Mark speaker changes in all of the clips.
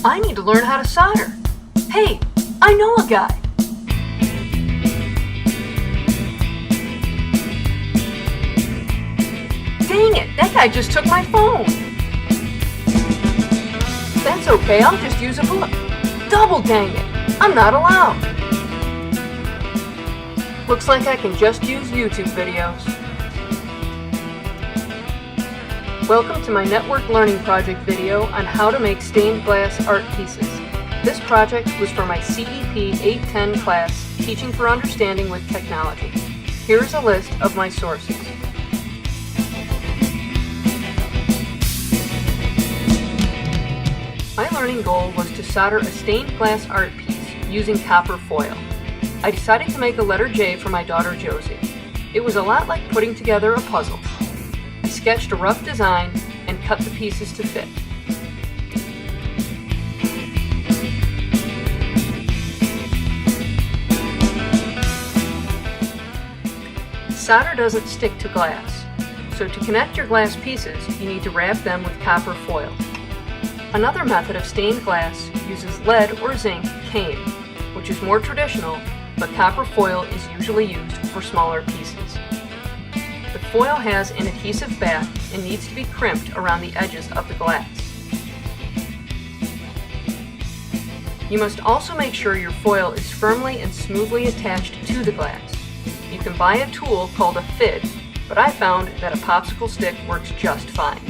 Speaker 1: I need to learn how to solder. Hey, I know a guy. Dang it, that guy just took my phone. That's okay, I'll just use a book. Double dang it, I'm not allowed. Looks like I can just use YouTube videos. Welcome to my Network Learning Project video on how to make stained glass art pieces. This project was for my CEP 810 class, Teaching for Understanding with Technology. Here's a list of my sources. My learning goal was to solder a stained glass art piece using copper foil. I decided to make a letter J for my daughter Josie. It was a lot like putting together a puzzle. I sketched a rough design and cut the pieces to fit. Solder doesn't stick to glass, so to connect your glass pieces, you need to wrap them with copper foil. Another method of stained glass uses lead or zinc cane, which is more traditional, but copper foil is usually used for smaller pieces. The foil has an adhesive back and needs to be crimped around the edges of the glass. You must also make sure your foil is firmly and smoothly attached to the glass. You can buy a tool called a FID, but I found that a popsicle stick works just fine.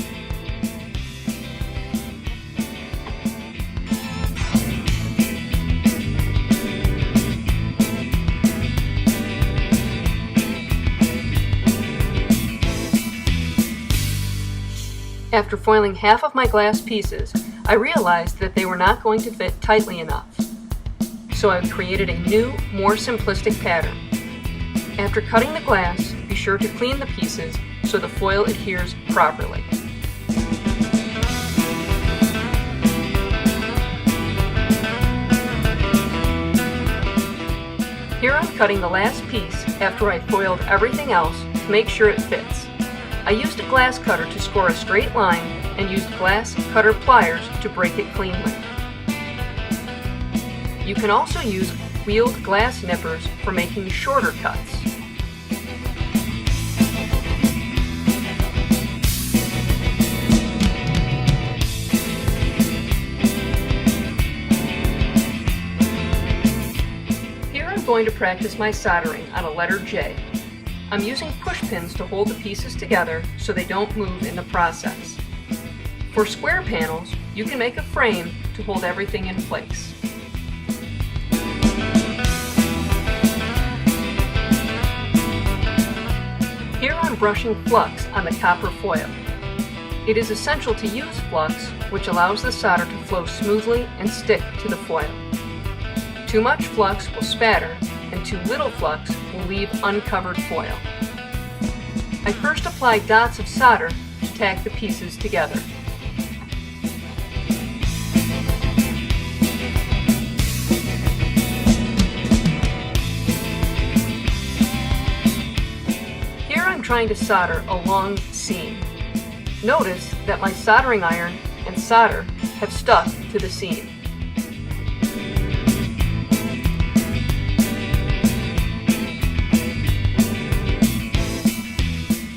Speaker 1: After foiling half of my glass pieces, I realized that they were not going to fit tightly enough. So I created a new, more simplistic pattern. After cutting the glass, be sure to clean the pieces so the foil adheres properly. Here I'm cutting the last piece after I foiled everything else to make sure it fits. I used a glass cutter to score a straight line and used glass cutter pliers to break it cleanly. You can also use wheeled glass nippers for making shorter cuts. Here I'm going to practice my soldering on a letter J. I'm using push pins to hold the pieces together so they don't move in the process. For square panels, you can make a frame to hold everything in place. Here I'm brushing flux on the copper foil. It is essential to use flux, which allows the solder to flow smoothly and stick to the foil. Too much flux will spatter, and too little flux will leave uncovered foil. I first apply dots of solder to tack the pieces together. Here I'm trying to solder a long seam. Notice that my soldering iron and solder have stuck to the seam.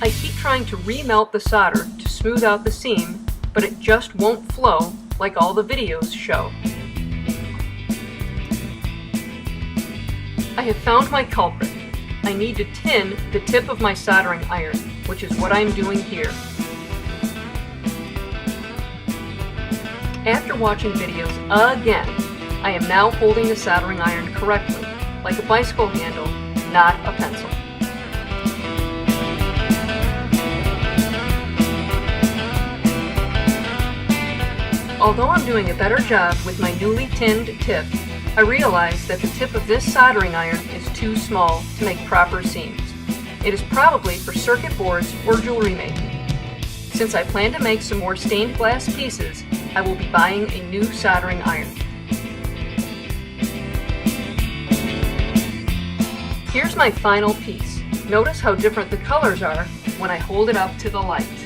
Speaker 1: I keep trying to remelt the solder to smooth out the seam, but it just won't flow like all the videos show. I have found my culprit. I need to tin the tip of my soldering iron, which is what I'm doing here. After watching videos again, I am now holding the soldering iron correctly, like a bicycle handle, not a pencil. Although I'm doing a better job with my newly tinned tip, I realize that the tip of this soldering iron is too small to make proper seams. It is probably for circuit boards or jewelry making. Since I plan to make some more stained glass pieces, I will be buying a new soldering iron. Here's my final piece. Notice how different the colors are when I hold it up to the light.